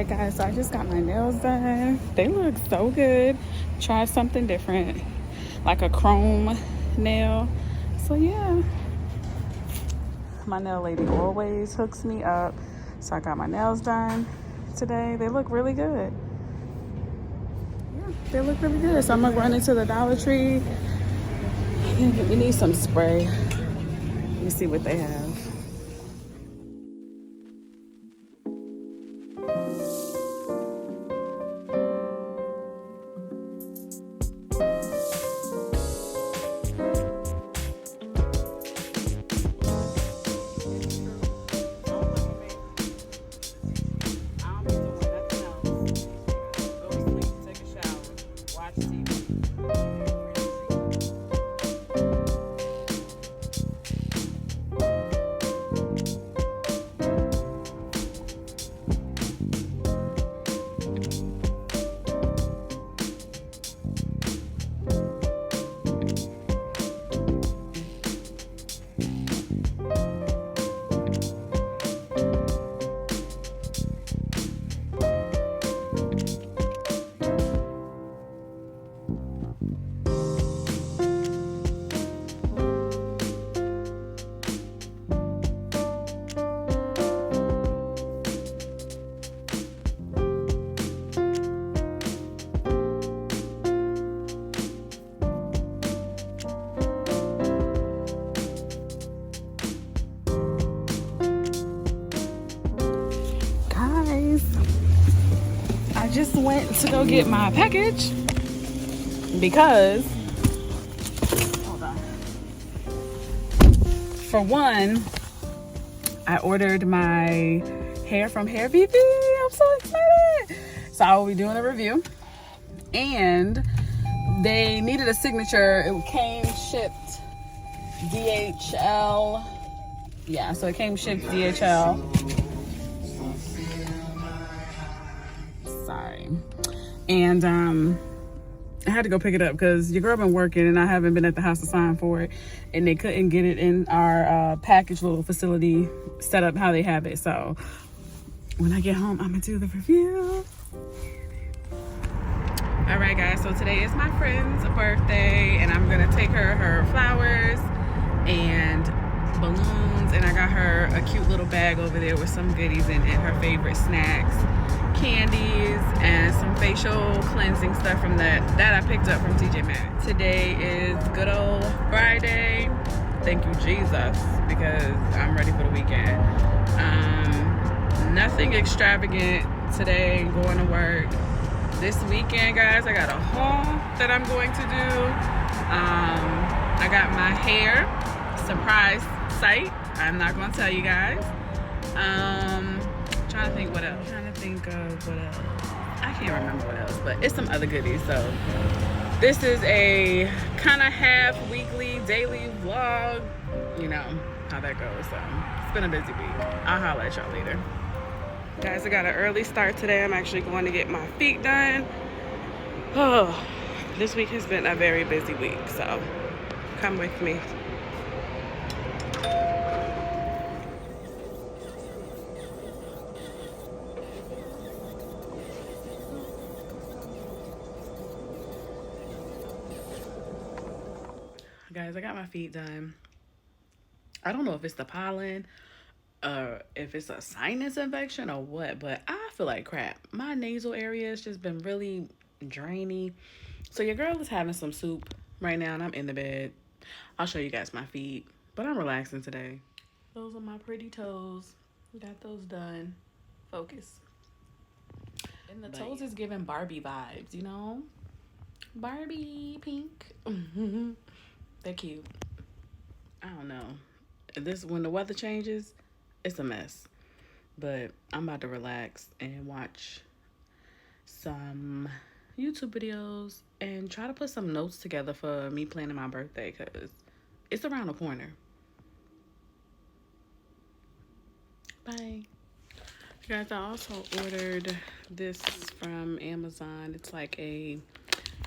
Alright guys, so I just got my nails done. They look so good. Try something different, like a chrome nail. So yeah, my nail lady always hooks me up. So I got my nails done today. They look really good. Yeah, they look really good. So I'm gonna run into the Dollar Tree. We need some spray. Let me see what they have. I just went to go get my package because, hold on. For one, I ordered my hair from Hair VV. I'm so excited. So I will be doing a review. And they needed a signature. It came shipped DHL. Yeah, so it came shipped DHL. Sorry. And I had to go pick it up because your girl been working and I haven't been at the house to sign for it, and they couldn't get it in our package little facility set up how they have it. So when I get home, I'm gonna do the review. All right guys, so today is my friend's birthday and I'm gonna take her flowers and balloons, and I got her a cute little bag over there with some goodies in it, her favorite snacks, candies, and some facial cleansing stuff from that I picked up from TJ Maxx. Today is good old Friday. Thank you, Jesus, because I'm ready for the weekend. Nothing extravagant today, going to work. This weekend, guys, I got a haul that I'm going to do. I got my hair surprise site. I'm not going to tell you guys. Trying to think what else. I can't remember what else, but it's some other goodies. So this is a kind of half weekly, daily vlog. You know how that goes. So it's been a busy week. I'll holler at y'all later. Guys, I got an early start today. I'm actually going to get my feet done. Oh, this week has been a very busy week, so come with me. Guys, I got my feet done. I don't know if it's the pollen, if it's a sinus infection or what, but I feel like crap. My nasal area has just been really drainy. So your girl is having some soup right now and I'm in the bed. I'll show you guys my feet, but I'm relaxing today. Those are my pretty toes. Got those done. Focus. And the toes is giving Barbie vibes, you know? Barbie pink. They're cute. I don't know. When the weather changes, it's a mess. But I'm about to relax and watch some YouTube videos and try to put some notes together for me planning my birthday because it's around the corner. Bye. Guys, I also ordered this from Amazon. It's like a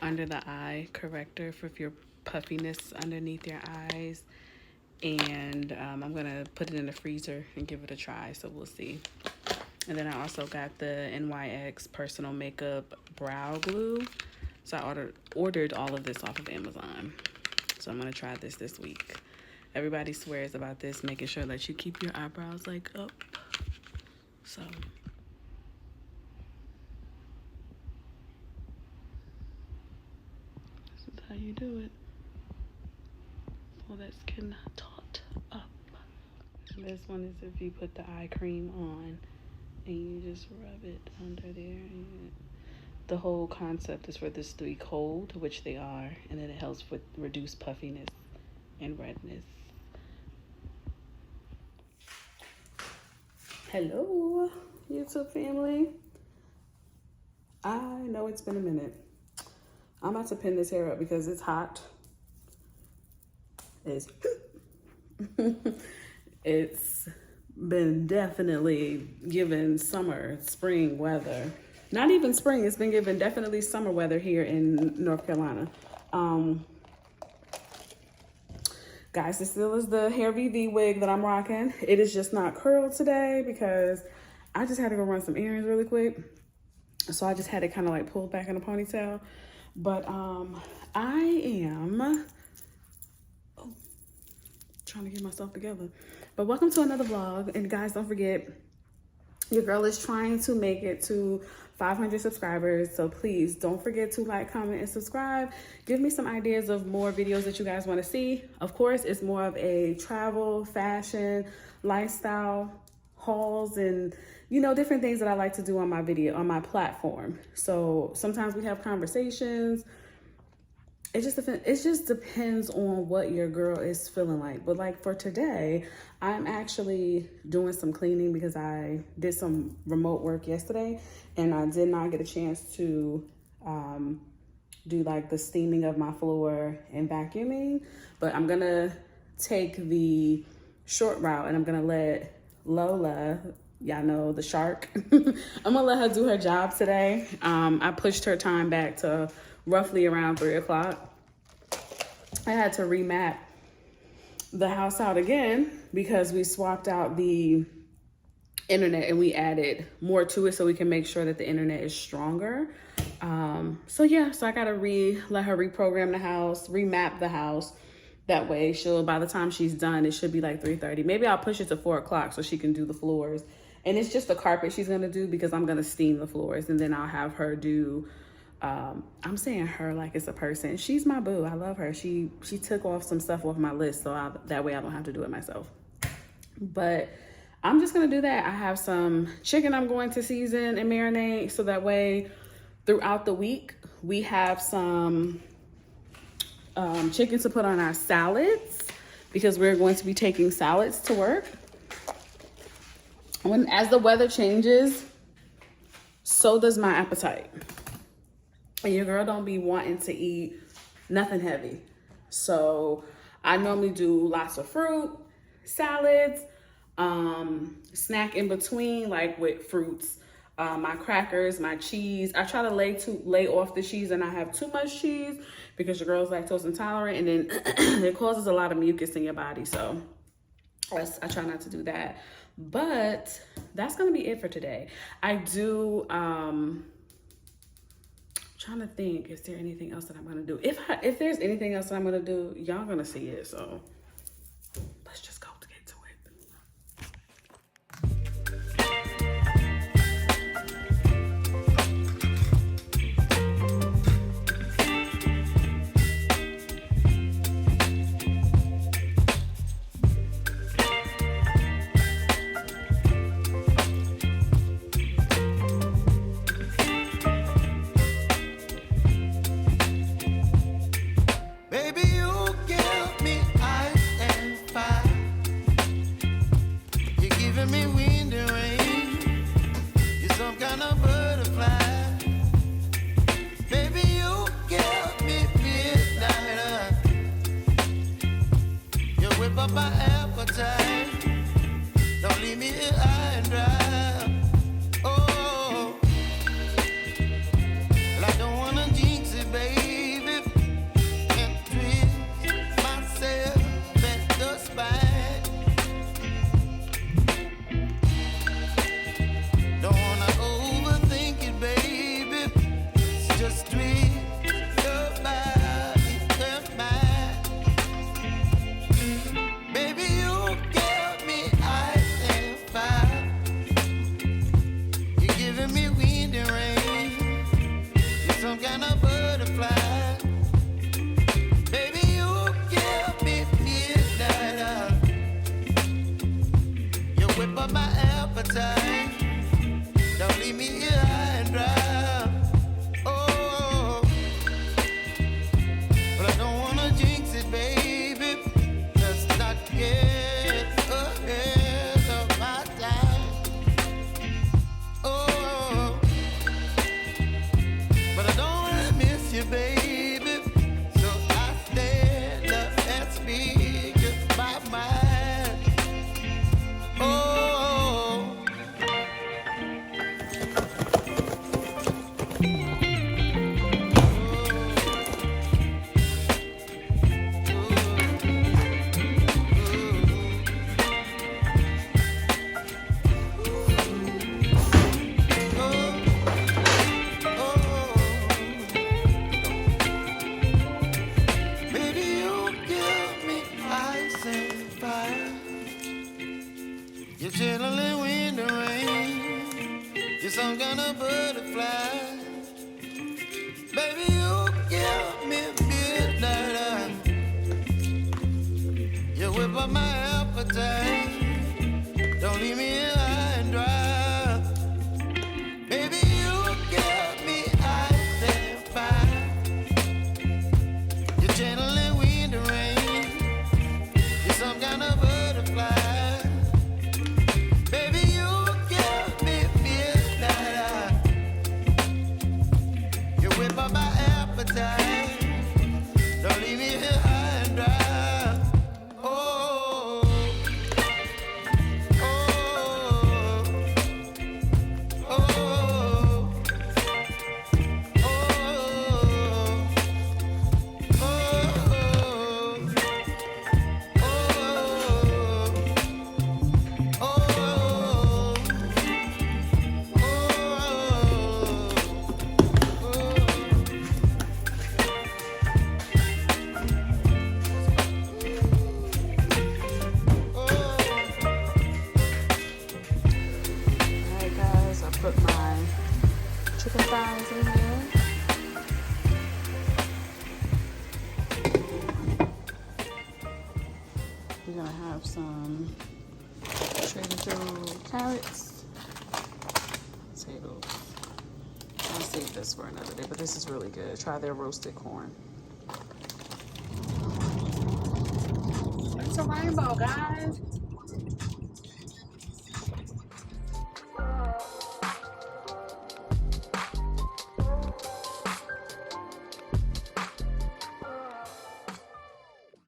under the eye corrector for if your puffiness underneath your eyes. And I'm gonna put it in the freezer and give it a try, so we'll see. And then I also got the NYX Personal Makeup Brow Glue. So I ordered all of this off of Amazon. So I'm going to try this week. Everybody swears about this, making sure that you keep your eyebrows like up. So this is how you do it. Pull that skin taut up. And this one is if you put the eye cream on and you just rub it under there. The whole concept is for this to be cold, which they are, and then it helps with reduce puffiness and redness. Hello, YouTube family. I know it's been a minute. I'm about to pin this hair up because it's hot. It's been definitely given summer, spring weather. Not even spring, it's been given definitely summer weather here in North Carolina. Guys, this still is the Hair VV wig that I'm rocking. It is just not curled today because I just had to go run some errands really quick. So I just had it kind of like pulled back in a ponytail. But I am trying to get myself together. But welcome to another vlog. And guys, don't forget, your girl is trying to make it to 500 subscribers. So please don't forget to like, comment, and subscribe. Give me some ideas of more videos that you guys want to see. Of course, it's more of a travel, fashion, lifestyle, hauls, and different things that I like to do on my video, on my platform. So sometimes we have conversations. It just depends on what your girl is feeling like. But like for today, I'm actually doing some cleaning because I did some remote work yesterday and I did not get a chance to do like the steaming of my floor and vacuuming. But I'm gonna take the short route and I'm gonna let Lola, y'all know the shark, I'm gonna let her do her job today. I pushed her time back to roughly around 3 o'clock. I had to remap the house out again because we swapped out the internet and we added more to it so we can make sure that the internet is stronger. So I gotta let her reprogram the house, remap the house. That way by the time she's done, it should be like 3:30. Maybe I'll push it to 4 o'clock so she can do the floors. And it's just the carpet she's gonna do because I'm gonna steam the floors and then I'll have her do, I'm saying her like it's a person. She's my boo. I love her. She took off some stuff off my list so that way I don't have to do it myself. But I'm just gonna do that. I have some chicken I'm going to season and marinate so that way throughout the week we have some chicken to put on our salads because we're going to be taking salads to work. As the weather changes, so does my appetite. And your girl don't be wanting to eat nothing heavy. So I normally do lots of fruit, salads, snack in between, like with fruits, my crackers, my cheese. I try to lay off the cheese and not have too much cheese because your girl's lactose intolerant and then it causes a lot of mucus in your body. So I try not to do that. But that's gonna be it for today. I do trying to think, is there anything else that I'm gonna do? If there's anything else that I'm gonna do, y'all gonna see it. So let's just go to get to it. Baby, you give me eyes appetite. Don't leave me here high and dry. Oh, but I don't wanna jinx it, baby. Let's not get ahead of my time. Oh, but I don't wanna miss you, baby. So I stand up and speak my mind. Oh, baby, you give me ice and fire. You're chilling wind and rain. You're some kind of butterfly. Baby, you give me midnight. You whip up my appetite. Don't leave me here high and dry. Baby, you give me ice and fire. You're channeling wind and rain. You're some kind of butterfly. Baby, you give me midnight. You whip up my appetite. Don't leave me here high and dry. Oh, oh, oh, oh, Alright guys, I put my chicken thighs in here. We're gonna have some Trader Joe carrots, potatoes. I'll save this for another day, but this is really good. Try their roasted corn. It's a rainbow, guys.